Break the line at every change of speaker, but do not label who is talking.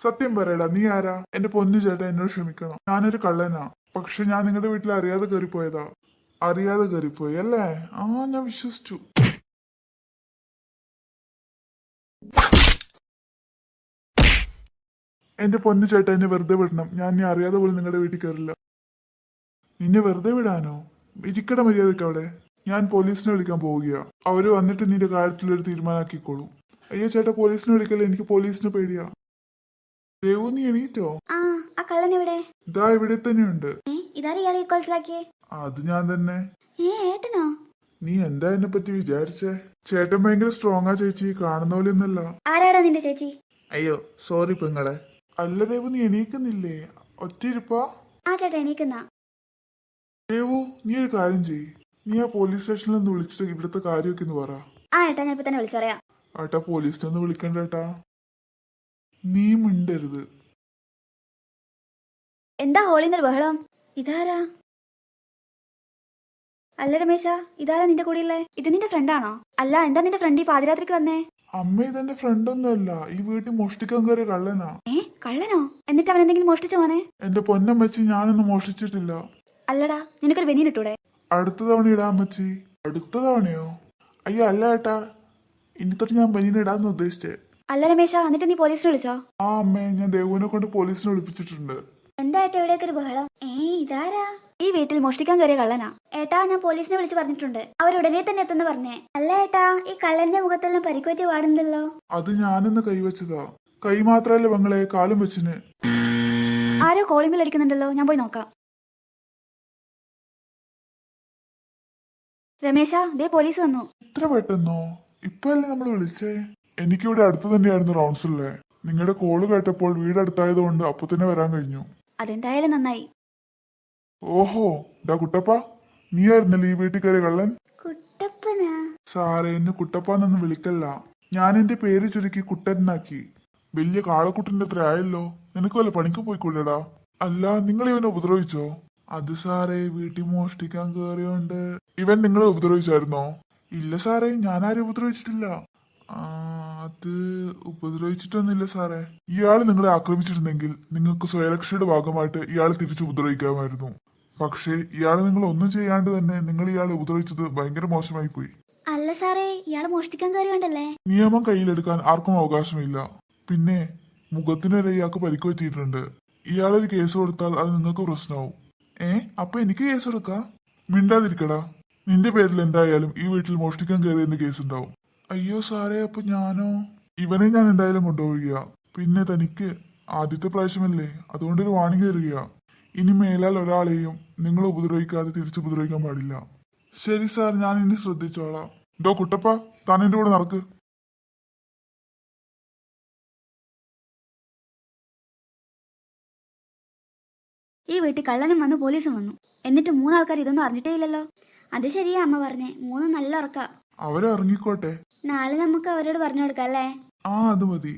സത്യം പറയടാ, നീ ആരാ? എന്റെ പൊന്നു ചേട്ടാ, എന്നോട് ക്ഷമിക്കണം. ഞാനൊരു കള്ളനാ. പക്ഷെ ഞാൻ നിങ്ങളുടെ വീട്ടിൽ അറിയാതെ കയറിപ്പോയതാ. അറിയാതെ കയറിപ്പോയി അല്ലേ? ആ, ഞാൻ വിശ്വസിച്ചു. എന്റെ പൊന്നു ചേട്ടാ, എന്നെ വെറുതെ വിടണം. ഞാൻ ഇനി അറിയാതെ പോലും നിങ്ങളുടെ വീട്ടിൽ കയറില്ല. നിന്നെ വെറുതെ വിടാനോ? ഇരിക്കട മര്യാദയ്ക്ക് അവിടെ. ഞാൻ പോലീസിനെ വിളിക്കാൻ പോവുകയാ. അവര് വന്നിട്ട് നിന്റെ കാര്യത്തിൽ ഒരു തീരുമാനമാക്കിക്കോളൂ. അയ്യോ ചേട്ടാ, പോലീസിനെ വിളിക്കല്ലേ, എനിക്ക് പോലീസിനെ പേടിയാ. ദേവു, നീ എണീറ്റോ?
ആ കള്ളൻ എവിടെ?
ഇതാ ഇവിടെ തന്നെയുണ്ട്.
ഇതാരാ ഇയാളെ ഈ കോലത്തിലാക്കിയേ?
അത് ഞാൻ തന്നെ.
ഏട്ടനോ?
നീ എന്താ എന്നെ പറ്റി വിചാരിച്ചേ? ചേട്ടൻ ഭയങ്കര സ്ട്രോങ്ങാ ചേച്ചി, കാണുന്ന പോലെ ഒന്നല്ല.
ആരാടാ നിന്റെ ചേച്ചി?
അയ്യോ സോറി പെങ്ങളെ. അല്ല ദേവു, നീ എണീക്കുന്നില്ലേ? ഒറ്റയിരുപ്പാ?
ആ ചേട്ടാ എണീക്കുന്ന.
ദേവു, നീ ഒരു കാര്യം ചെയ്യ്. നീ ആ പോലീസ് സ്റ്റേഷനിൽ ഒന്ന് വിളിച്ചിട്ട് ഇവിടുത്തെ കാര്യമൊക്കെ ഒന്ന് പറ.
ഏട്ടാ ഞാൻ ഇപ്പൊ തന്നെ വിളിച്ചു പറയാം.
ഏട്ടാ, പോലീസിനെ ഒന്ന് വിളിക്കണ്ട ഏട്ടാ. നീ മിണ്ടരുത്.
എന്താ ഹോളിന്നൊരു ബഹളം? ഇതാരാ? അല്ല രമേശ, ഇതാരാ നിന്റെ കൂടെയുള്ളേ? ഇത് നിന്റെ ഫ്രണ്ടാണോ? അല്ല, എന്താ നിന്റെ ഫ്രണ്ട് ഈ പാതിരാത്രിക്ക് വന്നേ?
അമ്മ, ഇതെന്റെ ഫ്രണ്ടൊന്നുമല്ല. ഈ വീട്ടിൽ മോഷ്ടിക്കാൻ കയറിയ കള്ളനാ.
കള്ളനോ? എന്നിട്ട് അവൻ എന്തെങ്കിലും മോഷ്ടിച്ചോ മോനെ?
എന്റെ പൊന്നമ്മച്ചി, ഞാനൊന്നും മോഷ്ടിച്ചിട്ടില്ല.
അല്ലടാ, നിനക്കൊരു ബനിയൻ ഇട്ടൂടെ?
അടുത്ത തവണ ഇടാ അമ്മച്ചി. അടുത്ത തവണയോ? അയ്യോ അല്ല ഏട്ടാ, ഇനി തൊട്ട് ഞാൻ ബനിയൻ ഇടാന്ന് ഉദ്ദേശിച്ചേ.
അല്ല രമേശ, എന്നിട്ട് നീ പോലീസിനെ വിളിച്ചോ?
ആ അമ്മേ, ഞാൻ ദേവുവിനെ കൊണ്ട് പോലീസിനെ വിളിപ്പിച്ചിട്ടുണ്ട്.
എന്താ ഏട്ടാ ഇവിടേക്ക് ഒരു ബഹളം? ഇതാരാ? ഈ വീട്ടിൽ മോഷ്ടിക്കാൻ കയറിയ കള്ളനാ. ഏട്ടാ, ഞാൻ പോലീസിനെ വിളിച്ച് പറഞ്ഞിട്ടുണ്ട്. അവരുടനെ തന്നെ എത്തുന്നു പറഞ്ഞേ. അല്ല ഏട്ടാ, ഈ കള്ളന്റെ മുഖത്തെല്ലാം പരിക്കുപറ്റി പാടുണ്ടല്ലോ.
അത് ഞാനൊന്ന് കൈവച്ചതാ. കൈ മാത്രല്ല പെങ്ങളെ, കാലും വെച്ചിന്.
ആരോ കോളിംബിൽ അടിക്കുന്നുണ്ടല്ലോ, ഞാൻ പോയി നോക്കാം. രമേശ, ദേ പോലീസ് വന്നു.
ഇത്ര പെട്ടെന്നോ? ഇപ്പല്ലേ നമ്മൾ വിളിച്ചേ? എനിക്കിവിടെ അടുത്ത് തന്നെയായിരുന്നു റൗണ്ട്സിലെ. നിങ്ങളുടെ കോള് കേട്ടപ്പോൾ വീട് അടുത്തായതുകൊണ്ട് അപ്പൊ തന്നെ വരാൻ കഴിഞ്ഞു.
അതെന്തായാലും നന്നായി.
ഓഹോ, ഡാ കുട്ടപ്പ, നീ ആയിരുന്നല്ലേ ഈ വീട്ടിൽ കയറിയ കള്ളൻ?
കുട്ടപ്പനാ?
സാറേ, എന്നെ കുട്ടപ്പാന്നൊന്നും വിളിക്കല്ല. ഞാൻ എന്റെ പേര് ചുരുക്കി കുട്ടനാക്കി. വലിയ കാളക്കുട്ടന്റെ അത്ര ആയല്ലോ. നിനക്ക് വല്ല പണിക്ക് പോയിക്കൂടെടാ? അല്ല, നിങ്ങൾ ഇവനെ ഉപദ്രവിച്ചോ? അത് സാറേ, വീട്ടിൽ മോഷ്ടിക്കാൻ കയറിയോണ്ട്. ഇവൻ നിങ്ങളെ ഉപദ്രവിച്ചായിരുന്നോ? ഇല്ല സാറേ, ഞാനാരും ഉപദ്രവിച്ചിട്ടില്ല. അത് ഉപദ്രവിച്ചിട്ടൊന്നുമില്ല സാറേ. ഇയാൾ നിങ്ങളെ ആക്രമിച്ചിരുന്നെങ്കിൽ നിങ്ങൾക്ക് സ്വയരക്ഷയുടെ ഭാഗമായിട്ട് ഇയാളെ തിരിച്ചു ഉപദ്രവിക്കാമായിരുന്നു. പക്ഷേ ഇയാൾ നിങ്ങൾ ഒന്നും ചെയ്യാണ്ട് തന്നെ നിങ്ങൾ ഇയാളെ ഉപദ്രവിച്ചത് ഭയങ്കര മോശമായി പോയി.
അല്ല സാറേ, ഇയാള് മോഷ്ടിക്കാൻ കയറിയോണ്ടല്ലേ?
നിയമം കയ്യിലെടുക്കാൻ ആർക്കും അവകാശമില്ല. പിന്നെ മുഖത്തിനൊരു ഇയാൾക്ക് പരിക്ക് പറ്റിയിട്ടുണ്ട്. ഇയാളൊരു കേസ് കൊടുത്താൽ അത് നിങ്ങൾക്ക് പ്രശ്നമാവും. അപ്പൊ എനിക്ക് കേസ് എടുക്കാം? മിണ്ടാതിരിക്കടാ. നിന്റെ പേരിൽ എന്തായാലും ഈ വീട്ടിൽ മോഷ്ടിക്കാൻ കയറിയതിന്റെ കേസ് ഉണ്ടാവും. അയ്യോ സാറേ, അപ്പൊ ഞാനോ? ഇവനെ ഞാൻ എന്തായാലും കൊണ്ടുപോവുക. പിന്നെ തനിക്ക് ആദ്യത്തെ പ്രാവശ്യമല്ലേ, അതുകൊണ്ടൊരു വാണിംഗ് തരിക. ഇനി മേലാൽ ഒരാളെയും നിങ്ങൾ ഉപദ്രവിക്കാതെ തിരിച്ചു ഉപദ്രവിക്കാൻ പാടില്ല. ശരി സാർ, ഞാൻ ഇനി ശ്രദ്ധിച്ചോളാം. ഡോ കുട്ടപ്പ, താൻ എന്റെ കൂടെ നടക്ക്.
ഈ വീട്ടിൽ കള്ളനും വന്നു, പോലീസും വന്നു. എന്നിട്ട് മൂന്നാൾക്കാർ ഇതൊന്നും അറിഞ്ഞിട്ടേ ഇല്ലല്ലോ. അത് ശരിയാ അമ്മ പറഞ്ഞേ, മൂന്ന് നല്ല ഉറക്ക.
അവരെ ഇറങ്ങിക്കോട്ടെ.
നാളെ നമുക്ക് അവരോട് പറഞ്ഞു കൊടുക്കാം അല്ലേ?
അത് മതി.